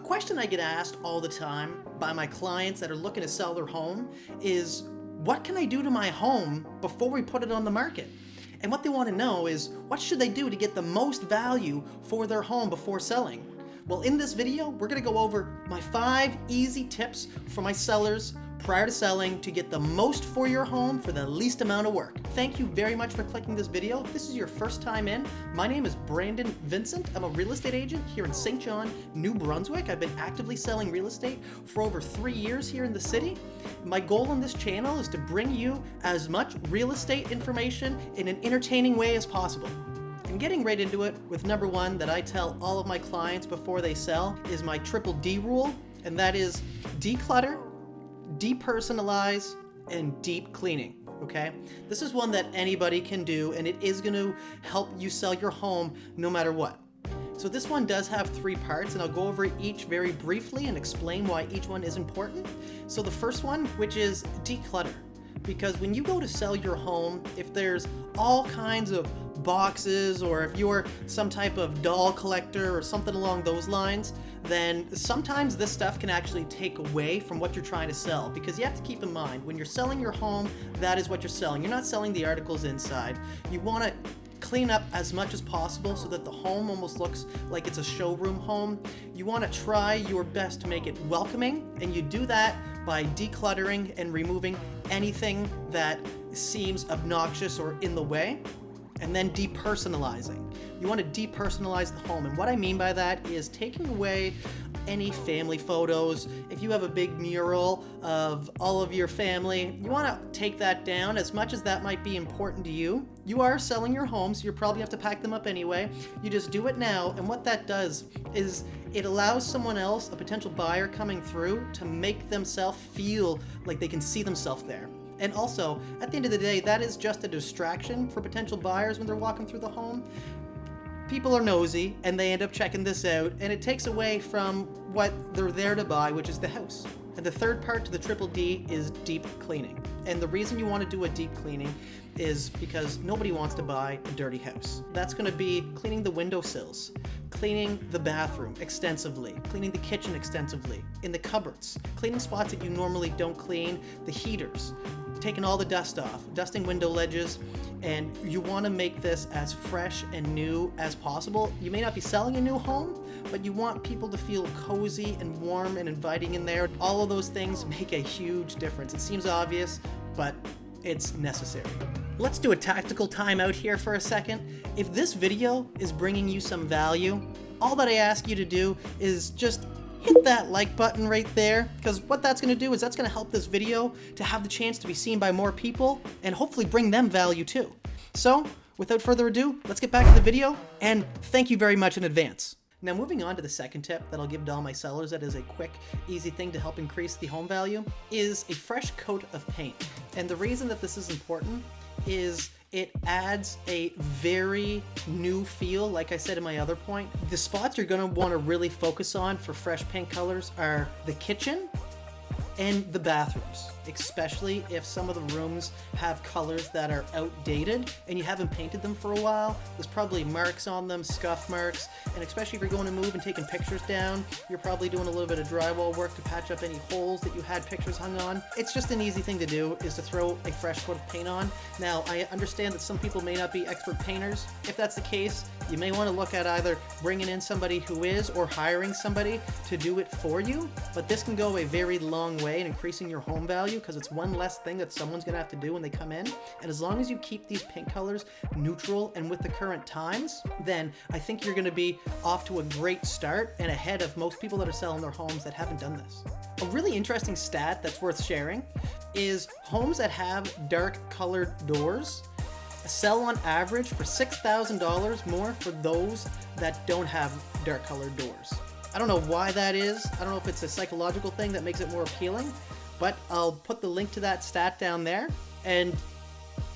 question I get asked all the time by my clients that are looking to sell their home is, what can I do to my home before we put it on the market? And what they want to know is, what should they do to get the most value for their home before selling? Well, in this video, we're going to go over my 5 easy tips for my sellers prior to selling to get the most for your home for the least amount of work. Thank you very much for clicking this video. If this is your first time in, my name is Brandon Vincent. I'm a real estate agent here in St. John, New Brunswick. I've been actively selling real estate for over 3 years here in the city. My goal on this channel is to bring you as much real estate information in an entertaining way as possible. And getting right into it with number 1 that I tell all of my clients before they sell is my triple D rule, and that is declutter, depersonalize, and deep cleaning. Okay, this is one that anybody can do, and it is going to help you sell your home no matter what. So this one does have 3 parts, and I'll go over each very briefly and explain why each one is important. So the first one, which is declutter, because when you go to sell your home, if there's all kinds of boxes, or if you're some type of doll collector or something along those lines, then sometimes this stuff can actually take away from what you're trying to sell, because you have to keep in mind, when you're selling your home, that is what you're selling. You're not selling the articles inside. You want to clean up as much as possible so that the home almost looks like it's a showroom home. You want to try your best to make it welcoming, and you do that by decluttering and removing anything that seems obnoxious or in the way. And then depersonalizing. You want to depersonalize the home. And what I mean by that is taking away any family photos. If you have a big mural of all of your family, you want to take that down, as much as that might be important to you. You are selling your home, so you probably have to pack them up anyway. You just do it now, and what that does is it allows someone else, a potential buyer coming through, to make themselves feel like they can see themselves there. And also, at the end of the day, that is just a distraction for potential buyers when they're walking through the home. People are nosy, and they end up checking this out, and it takes away from what they're there to buy, which is the house. And the third part to the triple D is deep cleaning. And the reason you want to do a deep cleaning is because nobody wants to buy a dirty house. That's going to be cleaning the windowsills, cleaning the bathroom extensively, cleaning the kitchen extensively, in the cupboards, cleaning spots that you normally don't clean, the heaters, taking all the dust off, dusting window ledges, and you want to make this as fresh and new as possible. You may not be selling a new home, but you want people to feel cozy and warm and inviting in there. All of those things make a huge difference. It seems obvious, but it's necessary. Let's do a tactical timeout here for a second. If this video is bringing you some value, all that I ask you to do is just hit that like button right there, because what that's going to do is that's going to help this video to have the chance to be seen by more people and hopefully bring them value too. So without further ado, let's get back to the video, and thank you very much in advance. Now, moving on to the second tip that I'll give to all my sellers, that is a quick, easy thing to help increase the home value, is a fresh coat of paint. And the reason that this is important is it adds a very new feel. Like I said in my other point, the spots you're going to want to really focus on for fresh paint colors are the kitchen and the bathrooms, especially if some of the rooms have colors that are outdated and you haven't painted them for a while. There's probably marks on them, scuff marks, and especially if you're going to move and taking pictures down, you're probably doing a little bit of drywall work to patch up any holes that you had pictures hung on. It's just an easy thing to do, is to throw a fresh coat of paint on. Now, I understand that some people may not be expert painters. If that's the case, you may want to look at either bringing in somebody who is, or hiring somebody to do it for you, but this can go a very long way in increasing your home value, because it's one less thing that someone's gonna have to do when they come in. And as long as you keep these paint colors neutral and with the current times, then I think you're gonna be off to a great start and ahead of most people that are selling their homes that haven't done this. A really interesting stat that's worth sharing is homes that have dark colored doors sell on average for $6,000 more for those that don't have dark colored doors. I don't know why that is. I don't know if it's a psychological thing that makes it more appealing, but I'll put the link to that stat down there, and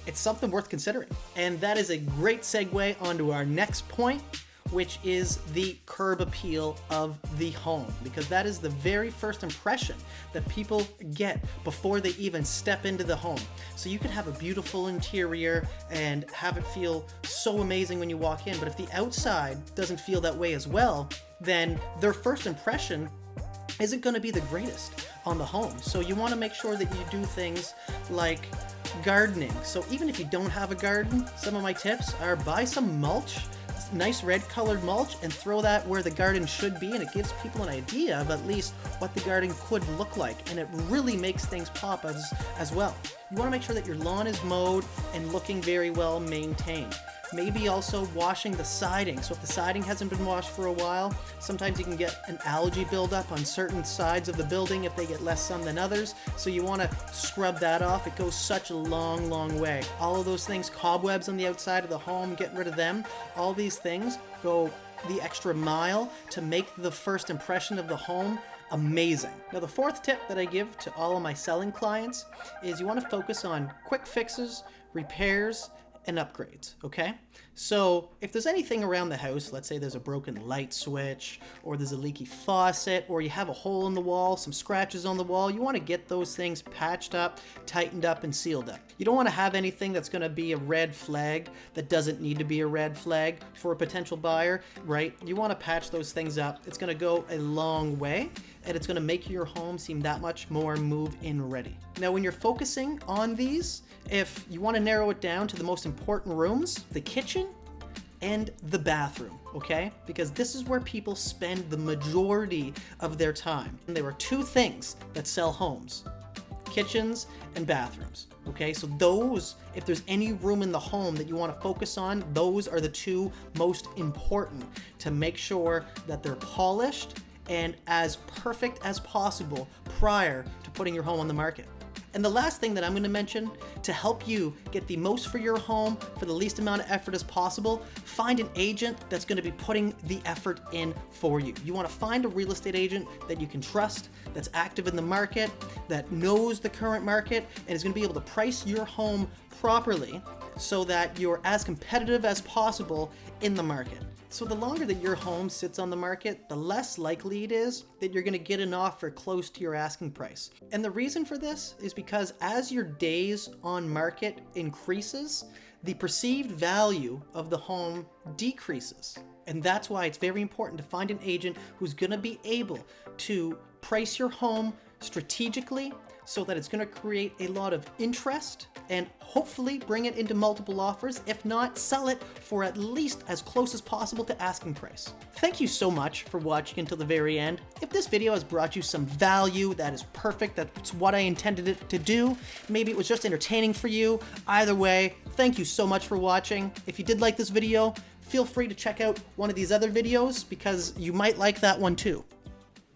it's something worth considering. And that is a great segue onto our next point, which is the curb appeal of the home, because that is the very first impression that people get before they even step into the home. So you can have a beautiful interior and have it feel so amazing when you walk in, but if the outside doesn't feel that way as well, then their first impression isn't going to be the greatest on the home. So you want to make sure that you do things like gardening. So even if you don't have a garden, some of my tips are buy some mulch, nice red colored mulch, and throw that where the garden should be, and it gives people an idea of at least what the garden could look like, and it really makes things pop as well. You want to make sure that your lawn is mowed and looking very well maintained. Maybe also washing the siding. So if the siding hasn't been washed for a while, sometimes you can get an algae buildup on certain sides of the building if they get less sun than others. So you want to scrub that off. It goes such a long, long way. All of those things, cobwebs on the outside of the home, getting rid of them, all these things go the extra mile to make the first impression of the home amazing. Now, the fourth tip that I give to all of my selling clients is you want to focus on quick fixes, repairs, and upgrades, okay? So if there's anything around the house, let's say there's a broken light switch, or there's a leaky faucet, or you have a hole in the wall, some scratches on the wall, you want to get those things patched up, tightened up, and sealed up. You don't want to have anything that's going to be a red flag that doesn't need to be a red flag for a potential buyer, right? You want to patch those things up. It's going to go a long way, and it's going to make your home seem that much more move-in ready. Now, when you're focusing on these, if you want to narrow it down to the most important rooms, the kitchen and the bathroom, okay? Because this is where people spend the majority of their time. And there are two things that sell homes: kitchens and bathrooms, okay? So those, if there's any room in the home that you want to focus on, those are the two most important to make sure that they're polished and as perfect as possible prior to putting your home on the market. And the last thing that I'm going to mention to help you get the most for your home for the least amount of effort as possible, find an agent that's going to be putting the effort in for you. You want to find a real estate agent that you can trust, that's active in the market, that knows the current market, and is going to be able to price your home properly so that you're as competitive as possible in the market. So the longer that your home sits on the market, the less likely it is that you're going to get an offer close to your asking price. And the reason for this is because as your days on market increases, the perceived value of the home decreases. And that's why it's very important to find an agent who's going to be able to price your home strategically so that it's going to create a lot of interest and hopefully bring it into multiple offers. If not, sell it for at least as close as possible to asking price. Thank you so much for watching until the very end. If this video has brought you some value, that is perfect. That's what I intended it to do. Maybe it was just entertaining for you. Either way, thank you so much for watching. If you did like this video, feel free to check out one of these other videos because you might like that one too.